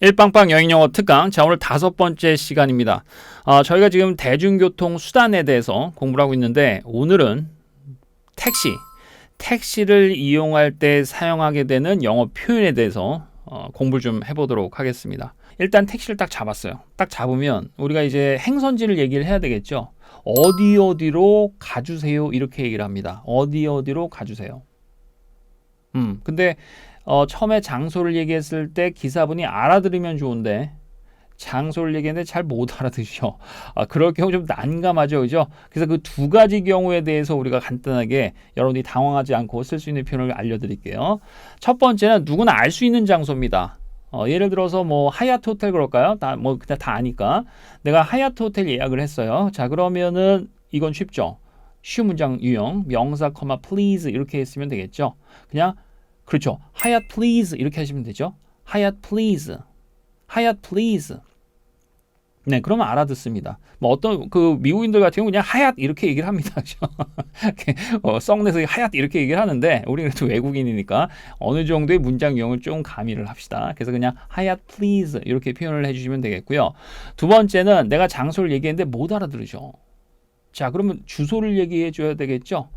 일빵빵 여행영어 특강. 자, 오늘 5번째 시간입니다. 저희가 지금 대중교통 수단에 대해서 공부를 하고 있는데, 오늘은 택시를 이용할 때 사용하게 되는 영어 표현에 대해서 공부를 좀 해보도록 하겠습니다. 일단 택시를 딱 잡았어요. 딱 잡으면 우리가 이제 행선지를 얘기를 해야 되겠죠. 어디로 가주세요, 이렇게 얘기를 합니다. 어디로 가주세요. 근데 처음에 장소를 얘기했을 때 기사분이 알아들으면 좋은데, 장소를 얘기했는데 잘 못 알아들으셔. 그럴 경우 좀 난감하죠, 그죠? 그래서 그 두 가지 경우에 대해서 우리가 간단하게 여러분들이 당황하지 않고 쓸 수 있는 표현을 알려드릴게요. 첫 번째는 누구나 알 수 있는 장소입니다. 예를 들어서 뭐 하얏트 호텔 그럴까요? 그냥 다 아니까 내가 하얏트 호텔 예약을 했어요. 자, 그러면은 이건 쉽죠. 쉬운 문장 유형, 명사, please 이렇게 했으면 되겠죠. 그냥 그렇죠. 하얏트 please 이렇게 하시면 되죠. 하얏트 please. 하얏트 please. 네, 그러면 알아듣습니다. 뭐 어떤 그 미국인들 같은 경우 그냥 하얏트 이렇게 얘기를 합니다. 썩내서 하얏트 이렇게 얘기를 하는데, 우리는 또 외국인이니까 어느 정도의 문장 유형을 좀 가미를 합시다. 그래서 그냥 하얏트 please 이렇게 표현을 해주시면 되겠고요. 두 번째는 내가 장소를 얘기했는데 못 알아들으죠. 자, 그러면 주소를 얘기해 줘야 되겠죠.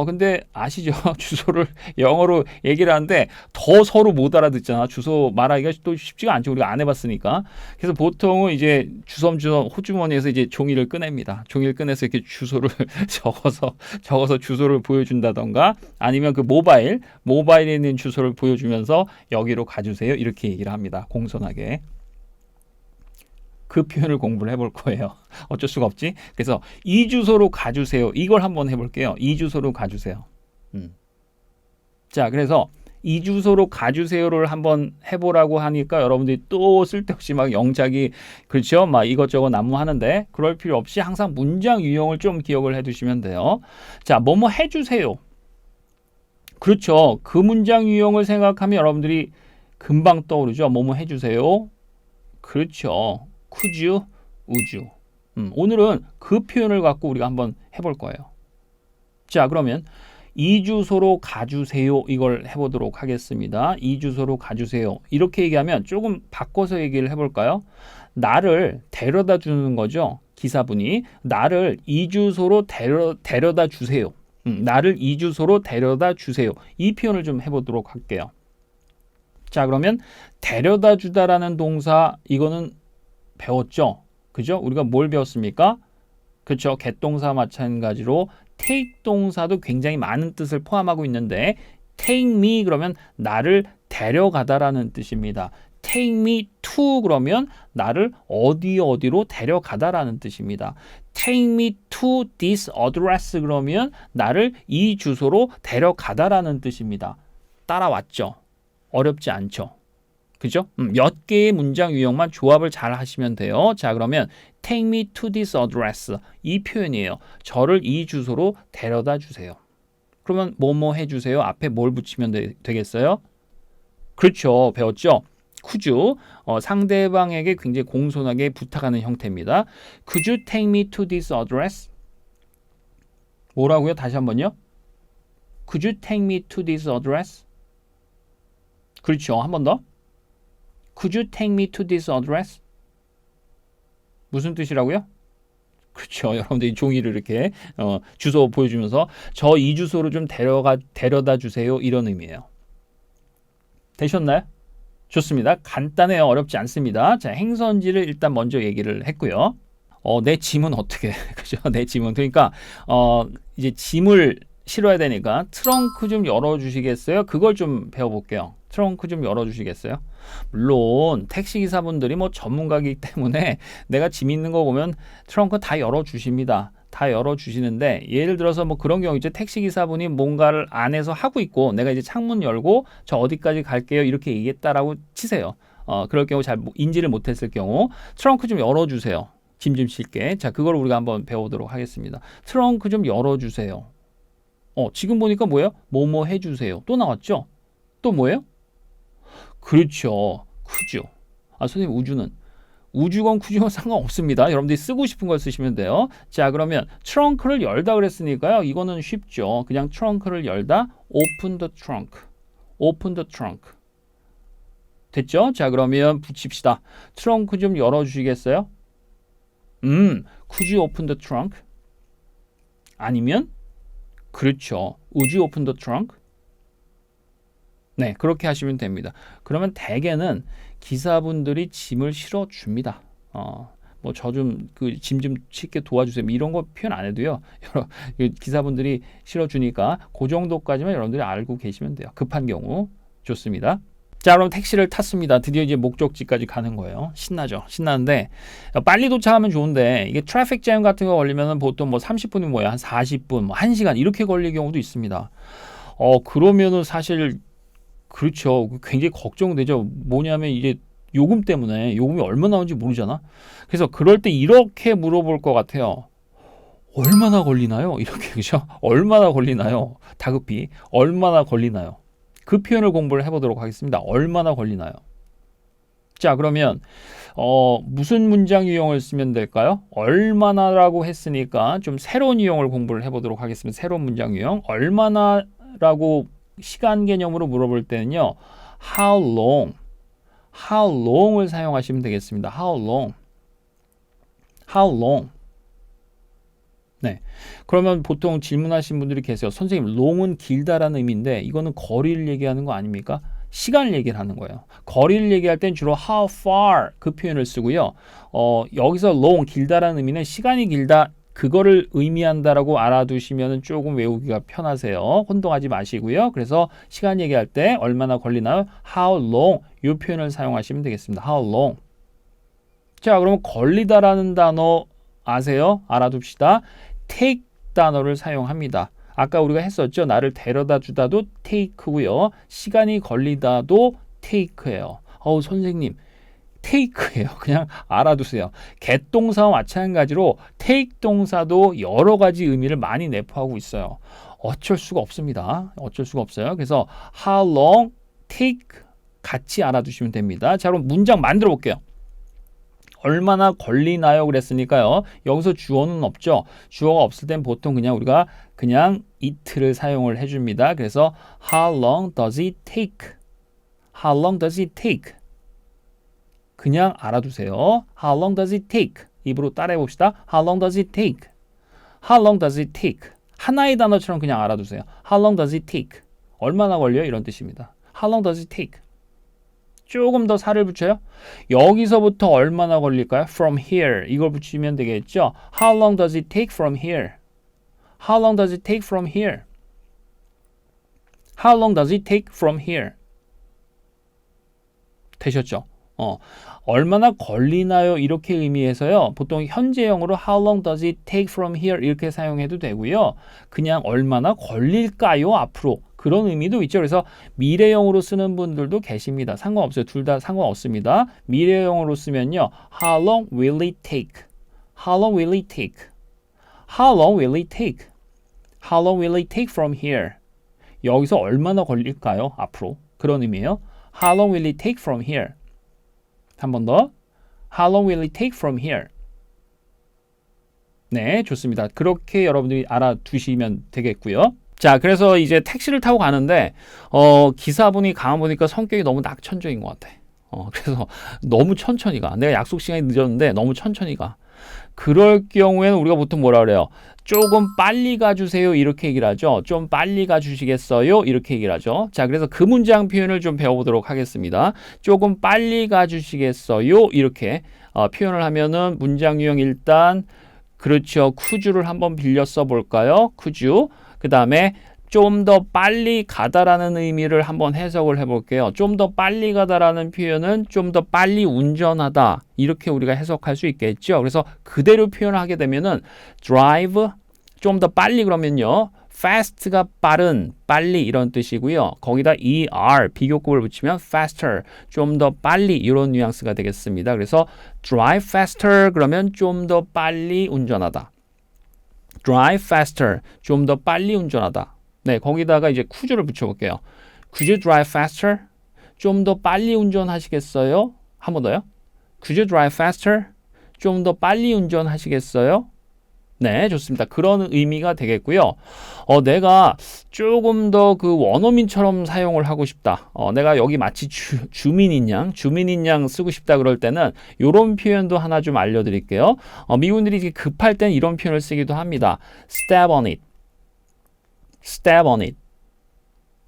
근데 아시죠? 주소를 영어로 얘기를 하는데 더 서로 못 알아듣잖아. 주소 말하기가 또 쉽지가 않죠. 우리가 안 해봤으니까. 그래서 보통은 이제 주섬주섬 호주머니에서 이제 종이를 꺼냅니다. 종이를 꺼내서 이렇게 주소를 적어서 주소를 보여준다던가, 아니면 그 모바일에 있는 주소를 보여주면서 여기로 가주세요, 이렇게 얘기를 합니다. 공손하게. 그 표현을 공부를 해볼 거예요. 어쩔 수가 없지. 그래서 이 주소로 가주세요. 이걸 한번 해볼게요. 이 주소로 가주세요. 자, 그래서 이 주소로 가주세요를 한번 해보라고 하니까 여러분들이 또 쓸데없이 막 영작이, 그렇죠? 막 이것저것 난무하는데, 그럴 필요 없이 항상 문장 유형을 좀 기억을 해두시면 돼요. 자, 뭐뭐 해주세요. 그렇죠. 그 문장 유형을 생각하면 여러분들이 금방 떠오르죠. 뭐뭐 해주세요. 그렇죠. could you, would you. 오늘은 그 표현을 갖고 우리가 한번 해볼 거예요. 자, 그러면 이 주소로 가주세요, 이걸 해보도록 하겠습니다. 이 주소로 가주세요. 이렇게 얘기하면 조금 바꿔서 얘기를 해볼까요? 나를 데려다 주는 거죠. 기사분이 나를 이 주소로 데려다 주세요. 나를 이 주소로 데려다 주세요. 이 표현을 좀 해보도록 할게요. 자, 그러면 데려다 주다라는 동사, 이거는 배웠죠? 그죠? 우리가 뭘 배웠습니까? 그렇죠. get 동사 마찬가지로 take 동사도 굉장히 많은 뜻을 포함하고 있는데, take me 그러면 나를 데려가다라는 뜻입니다. take me to 그러면 나를 어디로 데려가다라는 뜻입니다. take me to this address 그러면 나를 이 주소로 데려가다라는 뜻입니다. 따라왔죠? 어렵지 않죠? 그죠? 몇 개의 문장 유형만 조합을 잘 하시면 돼요. 자, 그러면 take me to this address, 이 표현이에요. 저를 이 주소로 데려다 주세요. 그러면 뭐뭐 해주세요. 앞에 뭘 붙이면 되겠어요? 그렇죠. 배웠죠? could you, 상대방에게 굉장히 공손하게 부탁하는 형태입니다. Could you take me to this address? 뭐라고요? 다시 한번요. Could you take me to this address? 그렇죠. 한 번 더. Could you take me to this address? 무슨 뜻이라고요? 그렇죠. 여러분들이 종이를 이렇게 주소 보여주면서 저 이 주소로 좀 데려다 주세요, 이런 의미예요. 되셨나요? 좋습니다. 간단해요. 어렵지 않습니다. 자, 행선지를 일단 먼저 얘기를 했고요. 내 짐은 어떻게 그죠? 내 짐은, 그러니까 이제 짐을 실어야 되니까 트렁크 좀 열어주시겠어요? 그걸 좀 배워볼게요. 트렁크 좀 열어주시겠어요? 물론 택시기사분들이 뭐 전문가이기 때문에 내가 짐 있는 거 보면 트렁크 다 열어주십니다. 다 열어주시는데, 예를 들어서 뭐 그런 경우 있죠. 택시기사분이 뭔가를 안에서 하고 있고 내가 이제 창문 열고 저 어디까지 갈게요, 이렇게 얘기했다라고 치세요. 그럴 경우 잘 인지를 못했을 경우 트렁크 좀 열어주세요. 짐 좀 실게. 자, 그걸 우리가 한번 배워보도록 하겠습니다. 트렁크 좀 열어주세요. 지금 보니까 뭐예요? 뭐뭐 해주세요. 또 나왔죠? 또 뭐예요? 그렇죠. 쿠죠. 선생님, 우주건 쿠주건 상관없습니다. 여러분들이 쓰고 싶은 걸 쓰시면 돼요. 자, 그러면 트렁크를 열다 그랬으니까요. 이거는 쉽죠. 그냥 트렁크를 열다. Open the trunk. Open the trunk. 됐죠? 자, 그러면 붙입시다. 트렁크 좀 열어주시겠어요? Could you open the trunk? 아니면 그렇죠. Would you open the trunk? 네, 그렇게 하시면 됩니다. 그러면 대개는 기사분들이 짐을 실어줍니다. 뭐 저 좀 그 짐 좀 쉽게 도와주세요. 이런 거 표현 안 해도요. 여러 기사분들이 실어주니까 그 정도까지만 여러분들이 알고 계시면 돼요. 급한 경우 좋습니다. 자, 그럼 택시를 탔습니다. 드디어 이제 목적지까지 가는 거예요. 신나죠? 신나는데 빨리 도착하면 좋은데 이게 트래픽 잼 같은 거 걸리면은 보통 뭐 30분이 뭐야 한 40분, 뭐 1시간 이렇게 걸릴 경우도 있습니다. 그러면은 사실 그렇죠. 굉장히 걱정되죠. 뭐냐면 이제 요금 때문에 요금이 얼마 나오는지 모르잖아. 그래서 그럴 때 이렇게 물어볼 것 같아요. 얼마나 걸리나요? 이렇게 그죠? 얼마나 걸리나요? 다급히 얼마나 걸리나요? 그 표현을 공부를 해보도록 하겠습니다. 얼마나 걸리나요? 자, 그러면 무슨 문장 유형을 쓰면 될까요? 얼마나라고 했으니까 좀 새로운 유형을 공부를 해보도록 하겠습니다. 새로운 문장 유형. 얼마나라고 시간 개념으로 물어볼 때는요. How long? How long을 사용하시면 되겠습니다. How long? How long? 네. 그러면 보통 질문하신 분들이 계세요. 선생님, long은 길다라는 의미인데 이거는 거리를 얘기하는 거 아닙니까? 시간을 얘기를 하는 거예요. 거리를 얘기할 땐 주로 how far 그 표현을 쓰고요. 여기서 long 길다라는 의미는 시간이 길다 그거를 의미한다라고 알아두시면 조금 외우기가 편하세요. 혼동하지 마시고요. 그래서 시간 얘기할 때 얼마나 걸리나요? How long 이 표현을 사용하시면 되겠습니다. How long. 자, 그러면 걸리다라는 단어 아세요? 알아둡시다. take 단어를 사용합니다. 아까 우리가 했었죠. 나를 데려다 주다도 take고요. 시간이 걸리다도 take예요. 선생님. take예요. 그냥 알아두세요. get 동사와 마찬가지로 take 동사도 여러 가지 의미를 많이 내포하고 있어요. 어쩔 수가 없습니다. 어쩔 수가 없어요. 그래서 how long, take 같이 알아두시면 됩니다. 자, 그럼 문장 만들어 볼게요. 얼마나 걸리나요? 그랬으니까요. 여기서 주어는 없죠. 주어가 없을 땐 보통 그냥 우리가 그냥 it를 사용을 해줍니다. 그래서 how long does it take? How long does it take? 그냥 알아두세요. How long does it take? 입으로 따라해 봅시다. How long does it take? How long does it take? 하나의 단어처럼 그냥 알아두세요. How long does it take? 얼마나 걸려요? 이런 뜻입니다. How long does it take? 조금 더 살을 붙여요. 여기서부터 얼마나 걸릴까요? From here. 이걸 붙이면 되겠죠. How long does it take from here? How long does it take from here? How long does it take from here? 되셨죠? 얼마나 걸리나요? 이렇게 의미해서요. 보통 현재형으로 How long does it take from here? 이렇게 사용해도 되고요. 그냥 얼마나 걸릴까요? 앞으로. 그런 의미도 있죠. 그래서 미래형으로 쓰는 분들도 계십니다. 상관없어요. 둘 다 상관없습니다. 미래형으로 쓰면요. How long will it take? How long will it take? How long will it take? How long will it take from here? 여기서 얼마나 걸릴까요? 앞으로. 그런 의미예요. How long will it take from here? 한 번 더. How long will it take from here? 네, 좋습니다. 그렇게 여러분들이 알아두시면 되겠고요. 자, 그래서 이제 택시를 타고 가는데 기사분이 가만 보니까 성격이 너무 낙천적인 것 같아. 그래서 너무 천천히 가. 내가 약속 시간이 늦었는데 너무 천천히 가. 그럴 경우에는 우리가 보통 뭐라 그래요? 조금 빨리 가주세요. 이렇게 얘기를 하죠. 좀 빨리 가주시겠어요? 이렇게 얘기를 하죠. 자, 그래서 그 문장 표현을 좀 배워보도록 하겠습니다. 조금 빨리 가주시겠어요? 이렇게 표현을 하면은 문장 유형 일단 그렇죠. could를 한번 빌려 써볼까요? could. 그 다음에 좀 더 빨리 가다라는 의미를 한번 해석을 해볼게요. 좀 더 빨리 가다라는 표현은 좀 더 빨리 운전하다 이렇게 우리가 해석할 수 있겠죠. 그래서 그대로 표현을 하게 되면은 drive 좀 더 빨리 그러면요. fast가 빠른, 빨리 이런 뜻이고요. 거기다 er 비교급을 붙이면 faster 좀 더 빨리 이런 뉘앙스가 되겠습니다. 그래서 drive faster 그러면 좀 더 빨리 운전하다. drive faster 좀 더 빨리 운전하다. 네, 거기다가 이제 could를 붙여볼게요. Could you drive faster? 좀 더 빨리 운전하시겠어요? 한 번 더요. Could you drive faster? 좀 더 빨리 운전하시겠어요? 네, 좋습니다. 그런 의미가 되겠고요. 내가 조금 더 그 원어민처럼 사용을 하고 싶다. 내가 여기 마치 주민인 양 쓰고 싶다 그럴 때는 이런 표현도 하나 좀 알려드릴게요. 미군들이 급할 땐 이런 표현을 쓰기도 합니다. Stab on it. Stab on it.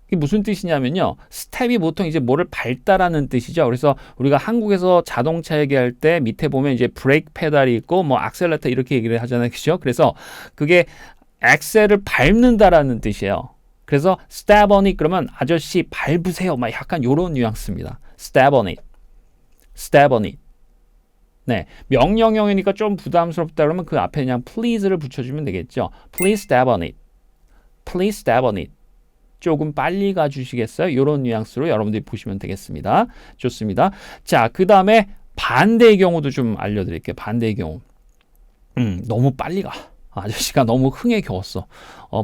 이게 무슨 뜻이냐면요. 스텝이 보통 이제 뭐를 밟다라는 뜻이죠. 그래서 우리가 한국에서 자동차 얘기할 때 밑에 보면 이제 브레이크 페달이 있고 뭐 악셀레터 이렇게 얘기를 하잖아요. 그죠? 그래서 그게 엑셀을 밟는다라는 뜻이에요. 그래서 step on it 그러면 아저씨 밟으세요. 막 약간 요런 뉘앙스입니다. step on it. step on it. 네. 명령형이니까 좀 부담스럽다 그러면 그 앞에 그냥 please를 붙여주면 되겠죠. Please step on it. Please step on it. 조금 빨리 가주시겠어요? 이런 뉘앙스로 여러분들이 보시면 되겠습니다. 좋습니다. 자, 그 다음에 반대의 경우도 좀 알려드릴게요. 반대의 경우. 너무 빨리 가. 아저씨가 너무 흥에 겨웠어.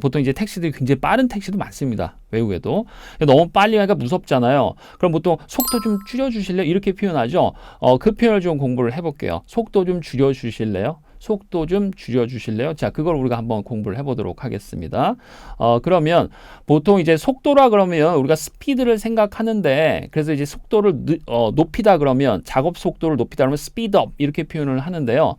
보통 이제 택시들이 굉장히 빠른 택시도 많습니다. 외국에도. 너무 빨리 가니까 무섭잖아요. 그럼 보통 속도 좀 줄여주실래요? 이렇게 표현하죠. 그 표현을 좀 공부를 해볼게요. 속도 좀 줄여주실래요? 속도 좀 줄여주실래요? 자, 그걸 우리가 한번 공부를 해보도록 하겠습니다. 그러면 보통 이제 속도라 그러면 우리가 스피드를 생각하는데 그래서 이제 속도를 높이다 그러면 작업 속도를 높이다 그러면 스피드업 이렇게 표현을 하는데요.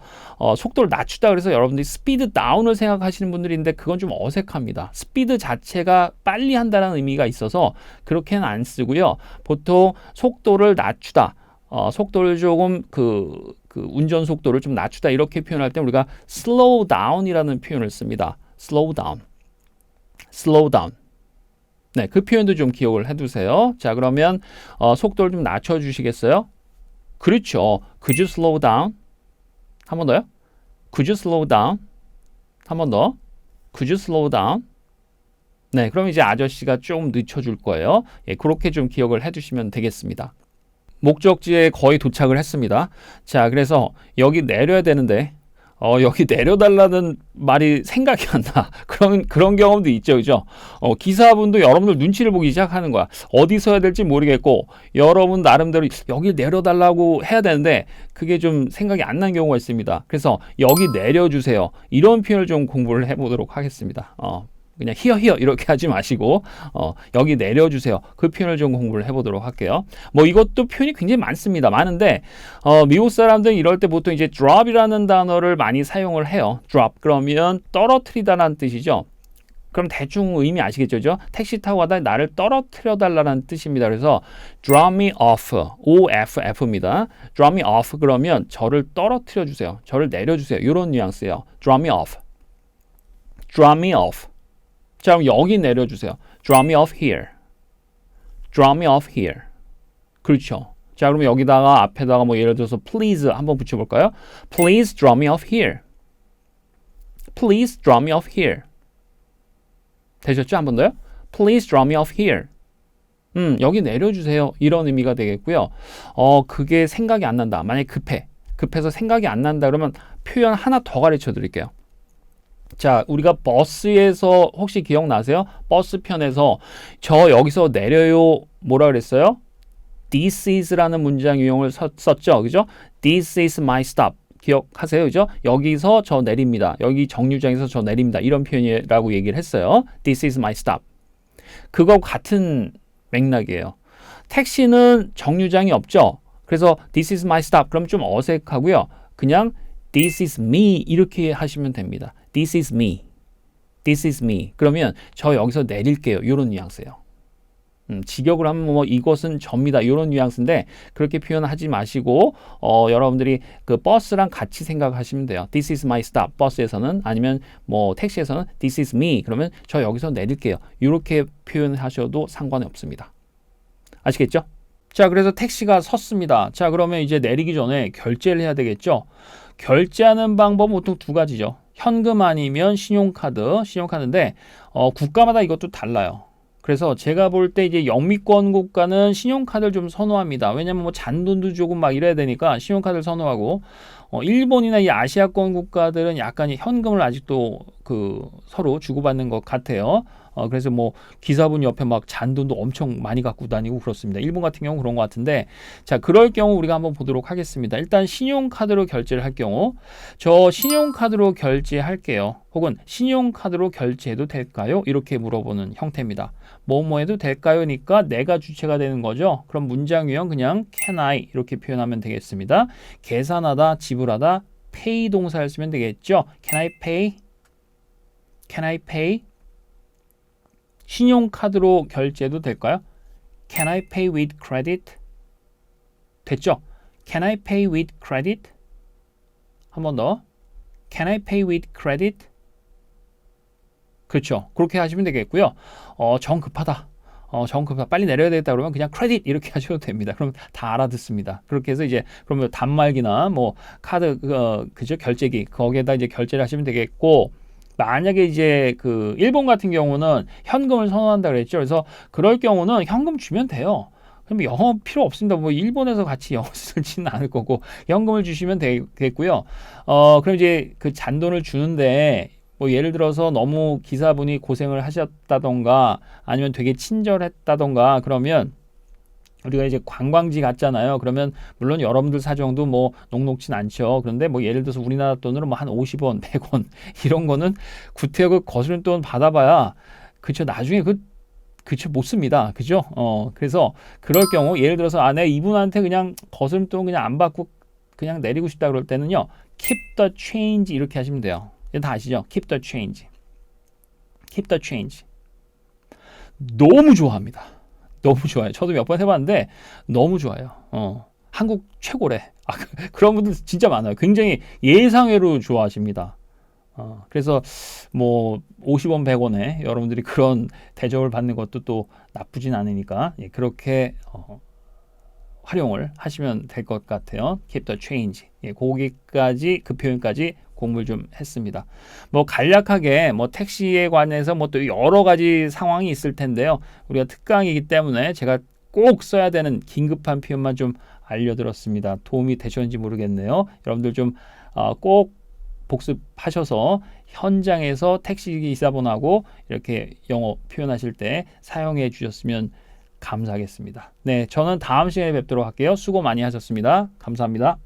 속도를 낮추다 그래서 여러분들이 스피드 다운을 생각하시는 분들인데 그건 좀 어색합니다. 스피드 자체가 빨리 한다는 의미가 있어서 그렇게는 안 쓰고요. 보통 속도를 낮추다. 속도를 조금 그 운전 속도를 좀 낮추다 이렇게 표현할 때 우리가 slow down이라는 표현을 씁니다. slow down. slow down. 네, 그 표현도 좀 기억을 해두세요. 자, 그러면 속도를 좀 낮춰주시겠어요? 그렇죠. Could you slow down? 한 번 더요. Could you slow down? 한 번 더. Could you slow down? 네, 그럼 이제 아저씨가 좀 늦춰줄 거예요. 예, 그렇게 좀 기억을 해두시면 되겠습니다. 목적지에 거의 도착을 했습니다. 자, 그래서 여기 내려야 되는데 여기 내려달라는 말이 생각이 안 나. 그런 경험도 있죠, 그죠? 기사분도 여러분들 눈치를 보기 시작하는 거야. 어디 서야 될지 모르겠고 여러분 나름대로 여기 내려달라고 해야 되는데 그게 좀 생각이 안 난 경우가 있습니다. 그래서 여기 내려주세요. 이런 표현을 좀 공부를 해보도록 하겠습니다. 그냥 히어 이렇게 하지 마시고 여기 내려주세요. 그 표현을 좀 공부를 해보도록 할게요. 뭐 이것도 표현이 굉장히 많습니다. 많은데 미국 사람들은 이럴 때 보통 이제 drop이라는 단어를 많이 사용을 해요. drop 그러면 떨어뜨리다라는 뜻이죠. 그럼 대충 의미 아시겠죠? 그죠? 택시 타고 가다 나를 떨어뜨려 달라는 뜻입니다. 그래서 drop me off, OFF입니다. drop me off 그러면 저를 떨어뜨려 주세요. 저를 내려주세요. 이런 뉘앙스예요. drop me off. drop me off. 자, 그럼 여기 내려주세요. Drop me off here. Drop me off here. 그렇죠. 자, 그러면 여기다가 앞에다가 뭐 예를 들어서 please 한번 붙여볼까요? Please drop me off here. Please drop me off here. 되셨죠? 한 번 더요. Please drop me off here. 여기 내려주세요. 이런 의미가 되겠고요. 그게 생각이 안 난다. 만약에 급해서 생각이 안 난다 그러면 표현 하나 더 가르쳐 드릴게요. 자, 우리가 버스에서 혹시 기억나세요? 버스 편에서 저 여기서 내려요 뭐라 그랬어요? This is라는 문장 유형을 썼죠. 그죠? This is my stop. 기억하세요. 그죠? 여기서 저 내립니다. 여기 정류장에서 저 내립니다. 이런 표현이라고 얘기를 했어요. This is my stop. 그거 같은 맥락이에요. 택시는 정류장이 없죠. 그래서 This is my stop. 그럼 좀 어색하고요. 그냥 This is me 이렇게 하시면 됩니다. This is me. This is me. 그러면 저 여기서 내릴게요. 이런 뉘앙스예요. 직역을 하면 뭐 이것은 접니다. 이런 뉘앙스인데 그렇게 표현하지 마시고 여러분들이 그 버스랑 같이 생각하시면 돼요. This is my stop. 버스에서는 아니면 뭐 택시에서는 This is me. 그러면 저 여기서 내릴게요. 이렇게 표현하셔도 상관이 없습니다. 아시겠죠? 자, 그래서 택시가 섰습니다. 자, 그러면 이제 내리기 전에 결제를 해야 되겠죠? 결제하는 방법은 보통 두 가지죠. 현금 아니면 신용카드인데 국가마다 이것도 달라요. 그래서 제가 볼 때 이제 영미권 국가는 신용카드를 좀 선호합니다. 왜냐면 뭐 잔돈도 조금 막 이래야 되니까 신용카드를 선호하고 일본이나 이 아시아권 국가들은 약간 현금을 아직도 그 서로 주고받는 것 같아요. 그래서 뭐 기사분 옆에 막 잔돈도 엄청 많이 갖고 다니고 그렇습니다. 일본 같은 경우 그런 것 같은데, 자, 그럴 경우 우리가 한번 보도록 하겠습니다. 일단 신용카드로 결제를 할 경우, 저 신용카드로 결제할게요. 혹은 신용카드로 결제해도 될까요? 이렇게 물어보는 형태입니다. 뭐 해도 될까요?니까 내가 주체가 되는 거죠. 그럼 문장 유형 그냥 can I 이렇게 표현하면 되겠습니다. 계산하다, 지불하다, pay 동사를 쓰면 되겠죠. Can I pay? Can I pay? 신용카드로 결제해도 될까요? Can I pay with credit? 됐죠? Can I pay with credit? 한 번 더. Can I pay with credit? 그렇죠. 그렇게 하시면 되겠고요. 정 급하다. 정 급하다. 빨리 내려야 되겠다 그러면 그냥 크레딧 이렇게 하셔도 됩니다. 그럼 다 알아듣습니다. 그렇게 해서 이제 그러면 단말기나 뭐 카드 그죠? 결제기 거기에다 이제 결제를 하시면 되겠고, 만약에 이제 그 일본 같은 경우는 현금을 선호한다 그랬죠. 그래서 그럴 경우는 현금 주면 돼요. 그럼 영어 필요 없습니다. 뭐 일본에서 같이 영어 쓰지는 않을 거고 현금을 주시면 되겠고요. 그럼 이제 그 잔돈을 주는데 뭐 예를 들어서 너무 기사분이 고생을 하셨다던가 아니면 되게 친절했다던가 그러면 우리가 이제 관광지 갔잖아요. 그러면 물론 여러분들 사정도 뭐 녹록진 않죠. 그런데 뭐 예를 들어서 우리나라 돈으로 뭐 한 50원, 100원 이런 거는 구태여 거스름 돈 받아봐야 그쵸 나중에 그쵸 못 씁니다. 그죠? 그래서 그럴 경우 예를 들어서 내가 이분한테 그냥 거스름 돈 그냥 안 받고 그냥 내리고 싶다 그럴 때는요. keep the change 이렇게 하시면 돼요. 다 아시죠? keep the change. keep the change. 너무 좋아합니다. 너무 좋아요. 저도 몇 번 해봤는데 너무 좋아요. 한국 최고래. 그런 분들 진짜 많아요. 굉장히 예상외로 좋아하십니다. 그래서 뭐 50원, 100원에 여러분들이 그런 대접을 받는 것도 또 나쁘진 않으니까 그렇게 활용을 하시면 될 것 같아요. keep the change. 거기까지 그 표현까지 공부를 좀 했습니다. 뭐 간략하게 뭐 택시에 관해서 뭐 또 여러 가지 상황이 있을 텐데요. 우리가 특강이기 때문에 제가 꼭 써야 되는 긴급한 표현만 좀 알려드렸습니다. 도움이 되셨는지 모르겠네요. 여러분들 좀 꼭 복습하셔서 현장에서 택시기사분하고 이렇게 영어 표현하실 때 사용해 주셨으면 감사하겠습니다. 네, 저는 다음 시간에 뵙도록 할게요. 수고 많이 하셨습니다. 감사합니다.